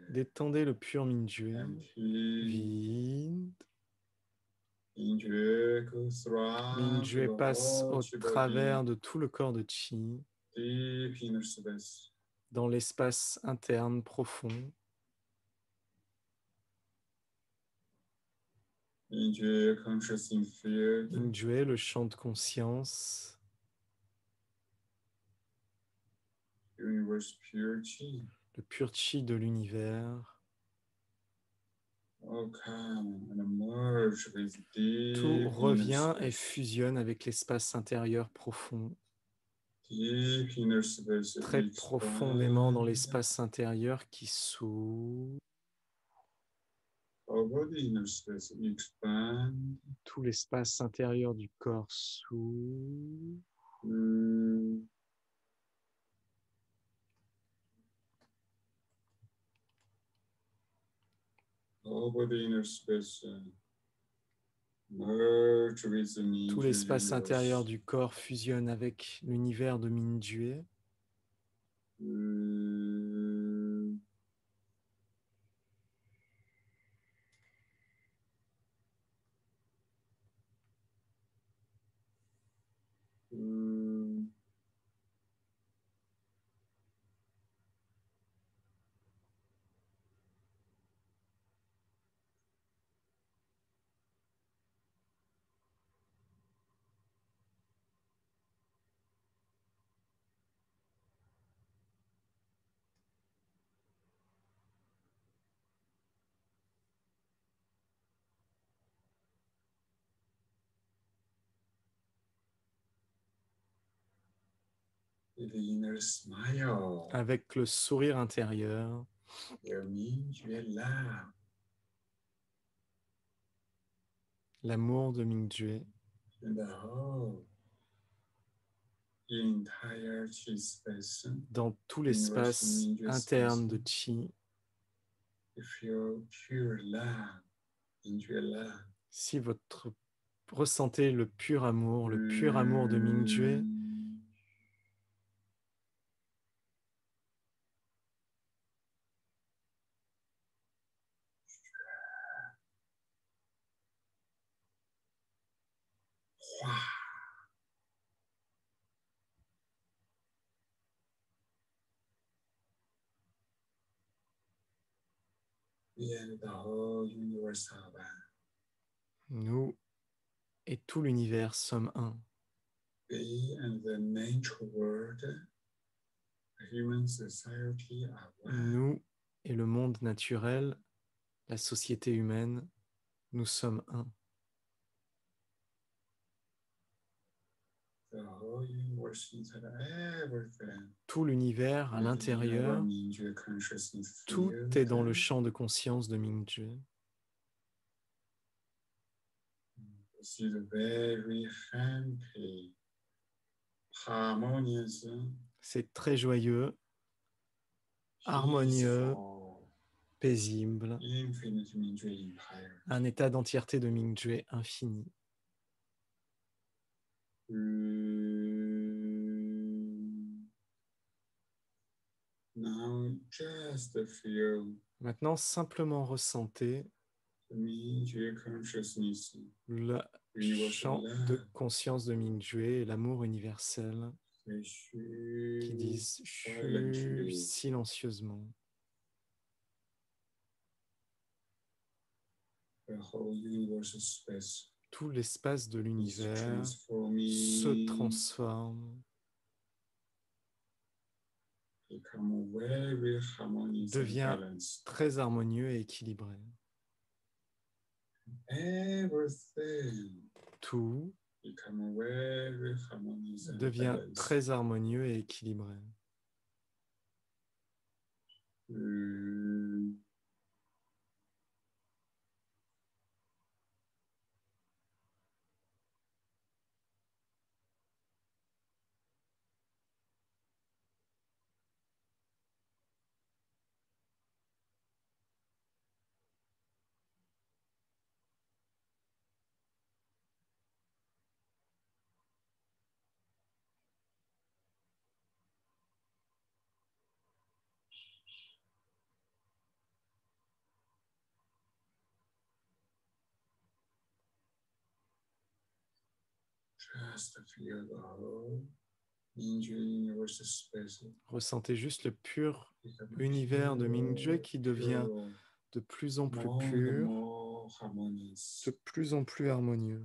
Détendez le pur Mingjue, vide. Mingjue passe au travers de tout le corps de Chi, dans l'espace interne profond. Mingjue, le champ de conscience, le pur Chi de l'univers. Tout revient et fusionne avec l'espace intérieur profond. Très profondément dans l'espace intérieur qui s'ouvre. Tout l'espace intérieur du corps s'ouvre. Tout l'espace intérieur du corps fusionne avec l'univers de Mingjue. with the inner smile, avec le sourire intérieur, the Mingjue love, l'amour de Mingjue, in the whole entire Qi space, dans tout universal l'espace Mingjue interne space, de Qi. you feel pure love, Mingjue love. Si votre ressentez le pur amour de Mingjue, And the whole universe are one. nous et tout l'univers sommes un. We and the nature world, the human society are one. Nous et le monde naturel, la société humaine, nous sommes un. The whole universe inside everything. Tout l'univers à l'intérieur, Mingjue consciousness tout field. est dans le champ de conscience de Mingjue. You see the very happy, harmonious, C'est très joyeux, harmonieux, peaceful, paisible, infinite Mingjue empire. un état d'entièreté de Mingjue infini. Now just feel Maintenant, simplement ressentez the Mingjue consciousness, le universal champ de love, conscience de Mingjue et l'amour universel qui disent chut silencieusement. the whole universe space Tout l'espace de is l'univers se transforming, transforme, become very harmonious and devient balanced. très harmonieux et équilibré. Everything Tout become very harmonious and devient balanced. très harmonieux et équilibré. Just feel the whole Mingjue universe space Ressentez juste le pur become univers de pure, Mingjue qui devient pure, de plus en plus more and pur, more harmonious. de plus en plus harmonieux.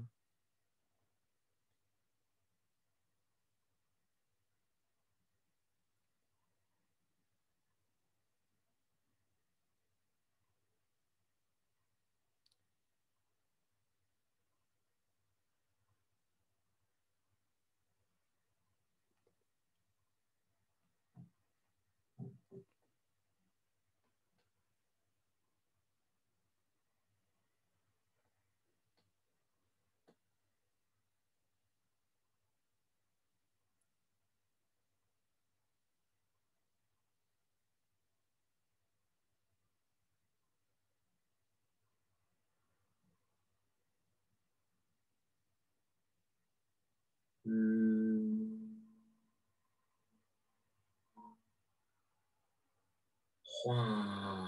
Wow.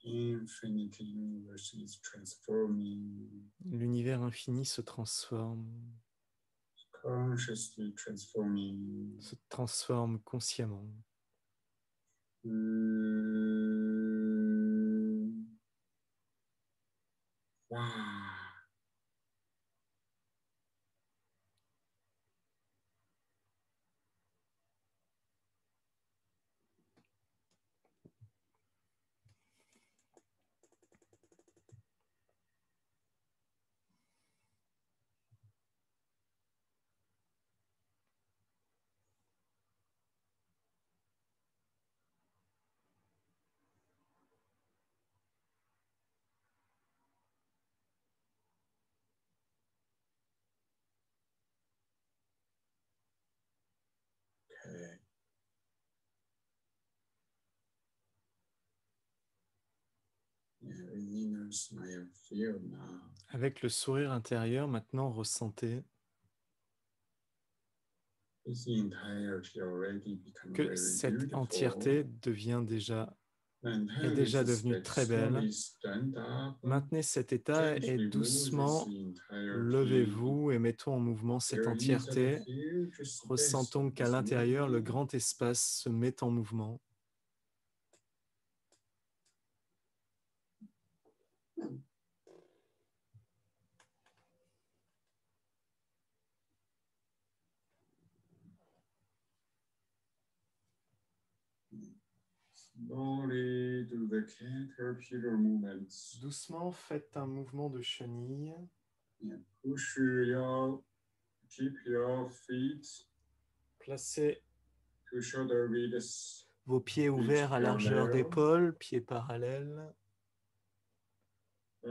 The infinite universe is transforming, L'univers infini se transforme consciously transforming. consciemment. Wow. Avec le sourire intérieur, maintenant ressentez que cette entièreté est déjà devenue très belle. Maintenez cet état et doucement levez-vous et mettons en mouvement cette entièreté. Ressentons qu'à l'intérieur, le grand espace se met en mouvement. Doucement, faites un mouvement de chenille. Placez vos pieds ouverts à largeur d'épaule, pieds parallèles. Et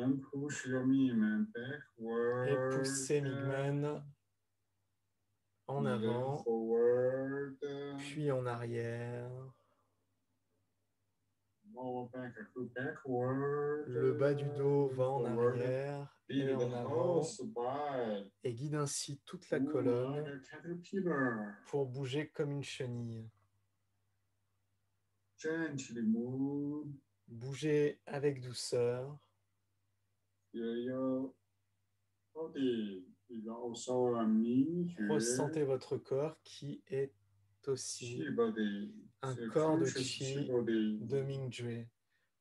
poussez Migmen en avant, puis en arrière. Le bas du dos va en arrière et en avant et guide ainsi toute la colonne pour bouger comme une chenille. Bougez avec douceur. Ressentez votre corps qui est aussi un corps de chi de Ming-Jue,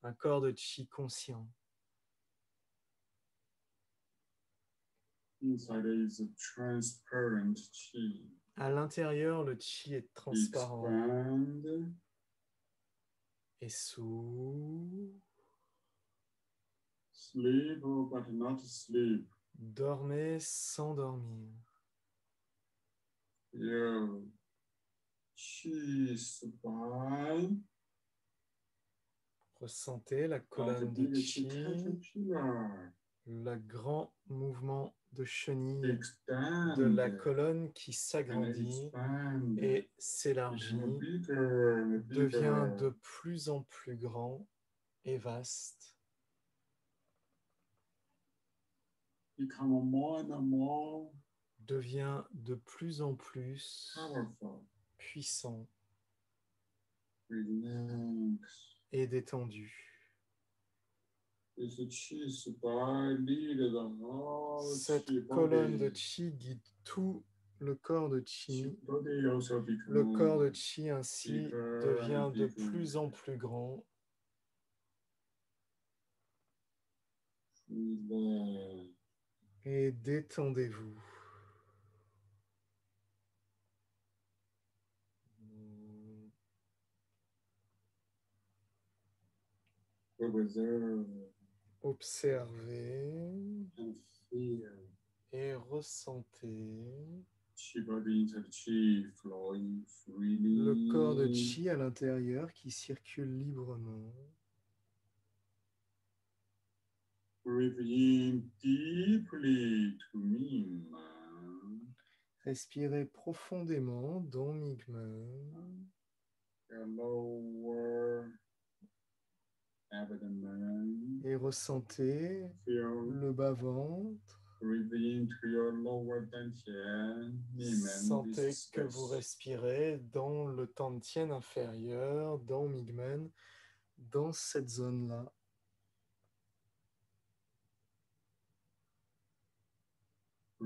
un corps de chi conscient. À l'intérieur, le chi est transparent et s'ouvre. Dormez sans dormir. Ressentez la colonne de chi, le grand mouvement de chenille de la colonne qui s'agrandit et s'élargit, devient de plus en plus grand et vaste. Devient de plus en plus puissant et détendu. Cette colonne de chi guide tout le corps de chi. Le corps de chi ainsi devient de plus en plus grand. Et détendez-vous. Observez et ressentez le corps de chi à l'intérieur qui circule librement. Respirez profondément dans Migmen. Et ressentez le bas-ventre. Sentez que vous respirez dans le Tantien inférieur, dans Migmen, dans cette zone-là. Et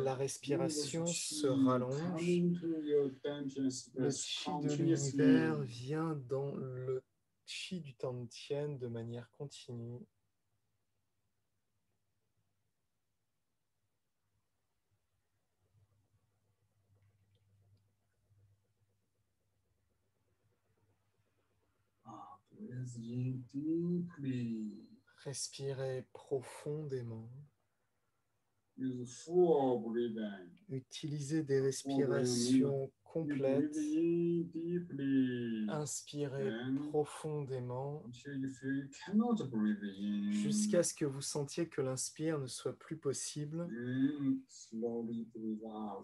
la respiration se rallonge. Le chi de l'univers vient dans le chi du Tantien de manière continue. Respirez profondément. Utilisez des respirations complètes. Inspirez profondément jusqu'à ce que vous sentiez que l'inspire ne soit plus possible.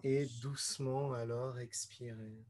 Et doucement alors expirez.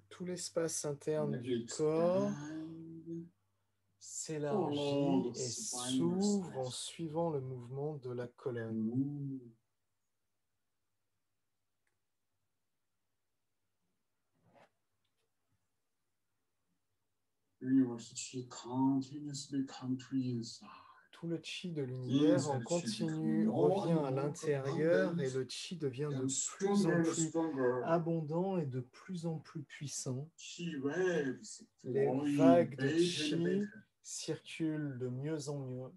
Tout l'espace interne du corps s'élargit et s'ouvre en suivant le mouvement de la colonne. Tout le chi de l'univers en continu revient à l'intérieur et le chi devient de plus en plus abondant et de plus en plus puissant. Les vagues de chi circulent de mieux en mieux.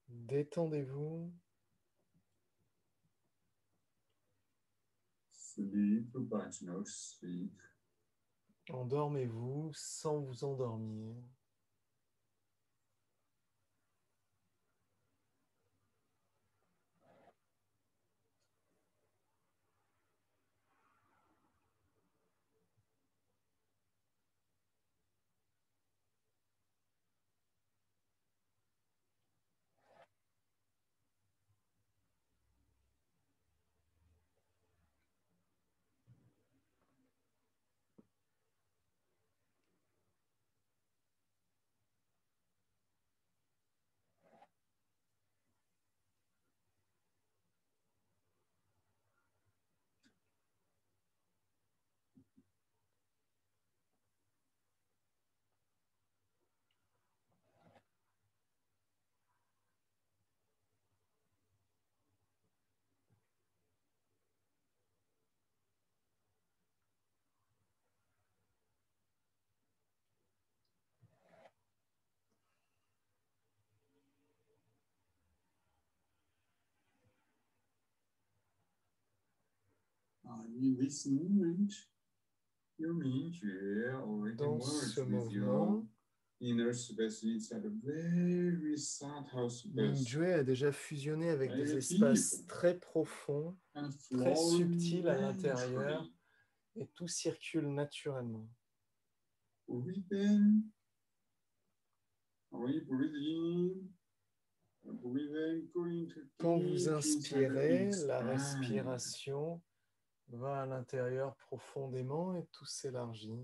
Détendez-vous. Endormez-vous sans vous endormir. Dans ce mouvement, Mingjue a déjà fusionné avec des espaces très profonds, très subtils à l'intérieur, et tout circule naturellement. Quand vous inspirez, la respiration va à l'intérieur profondément et tout s'élargit.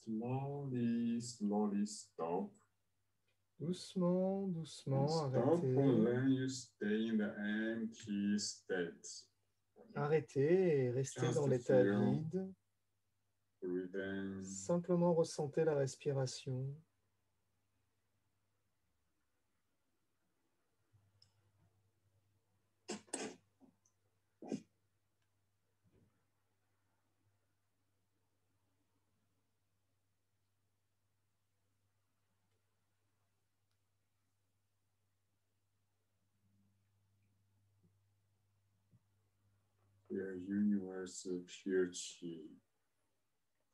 Slowly, slowly stop. Doucement, doucement, Stop, arrêtez. then you stay in the empty state. Arrêtez et restez dans l'état vide. Breathing. Simplement ressentez la respiration.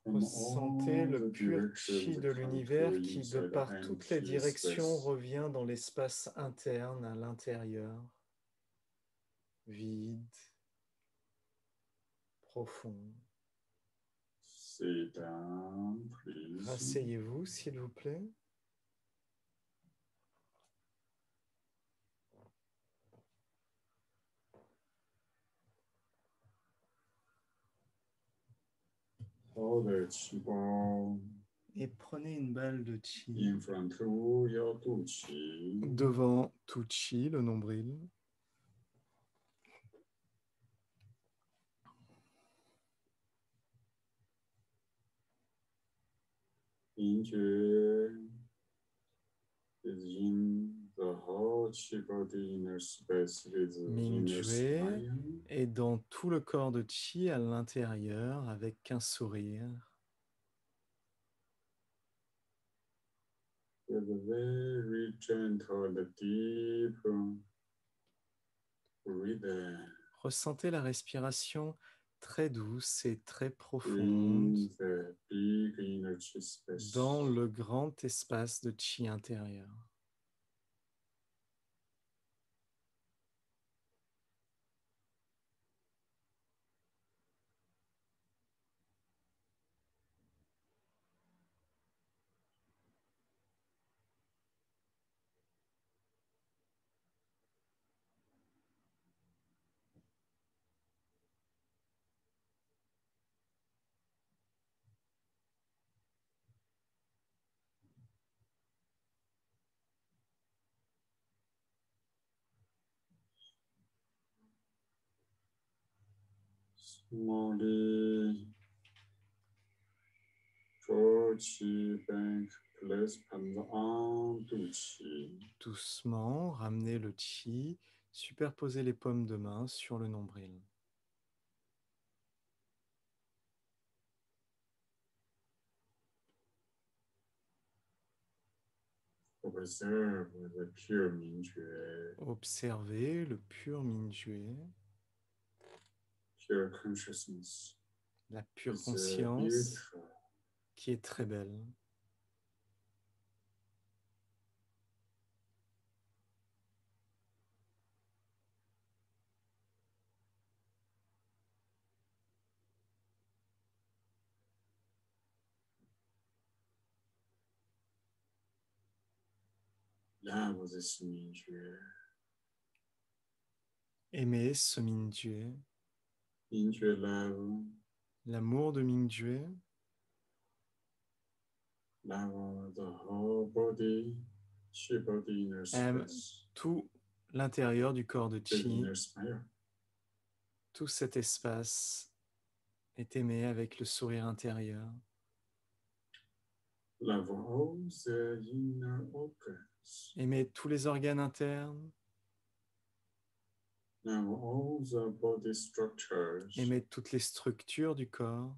Ressentez le pur chi de l'univers qui, de par toutes les directions, revient dans l'espace interne à l'intérieur, vide, profond. Asseyez-vous, s'il vous plaît. Et prenez une balle de chi devant tout chi, le nombril. Mingjue est dans tout le corps de chi à l'intérieur avec un sourire. Ressentez la respiration très douce et très profonde dans le grand espace de chi intérieur. Doucement, ramenez le chi, superposez les paumes de main sur le nombril. Observez le pur Mingjue, la pure conscience qui est très belle. Aimez ce Mingjue. L'amour de Mingjue aime tout l'intérieur du corps de Chi. Tout cet espace est aimé avec le sourire intérieur. Aimez tous les organes internes. Aimez toutes les structures du corps.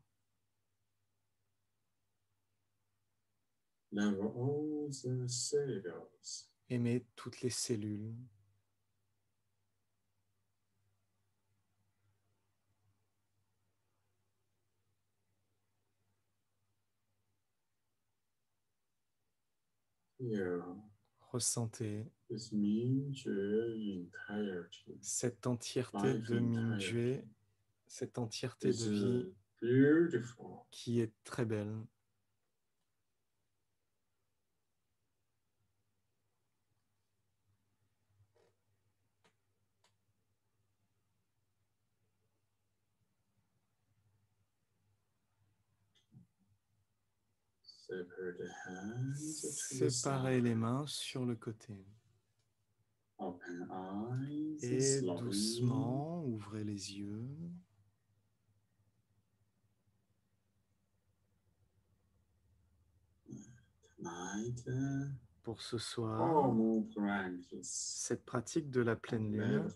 Aimez toutes les cellules. Ressentez cette entièreté de Mingjue, cette entièreté de vie qui est très belle. Séparez les mains sur le côté. Et doucement, ouvrez les yeux. Pour ce soir, cette pratique de la pleine lune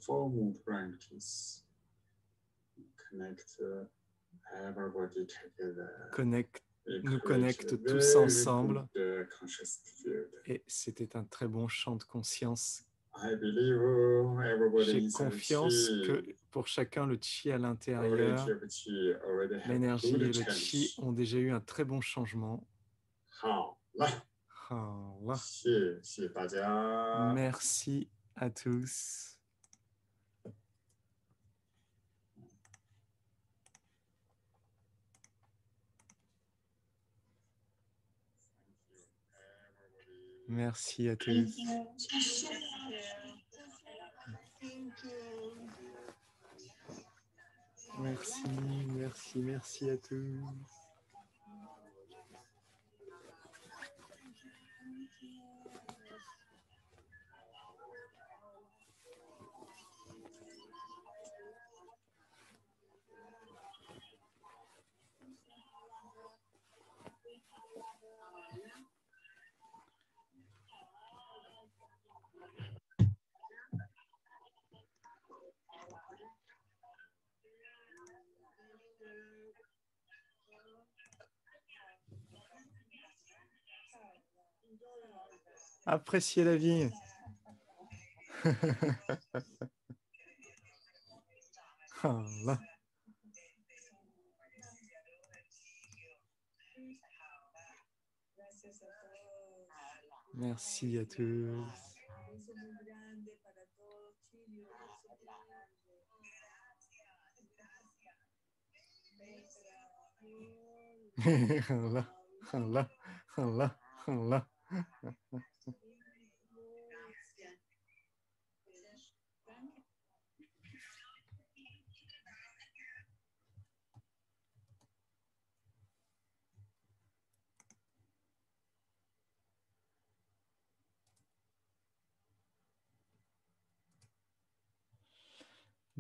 nous connecte tous ensemble et c'était un très bon champ de conscience. J'ai confiance que pour chacun, le chi à l'intérieur, l'énergie et le chi ont déjà eu un très bon changement. Merci à tous. Merci à tous. Merci à tous. Appréciez la vie. Allah. Merci à tous. Allah, Allah, Allah, Allah.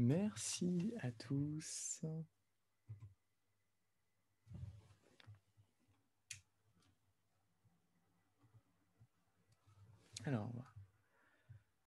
Merci à tous. Alors,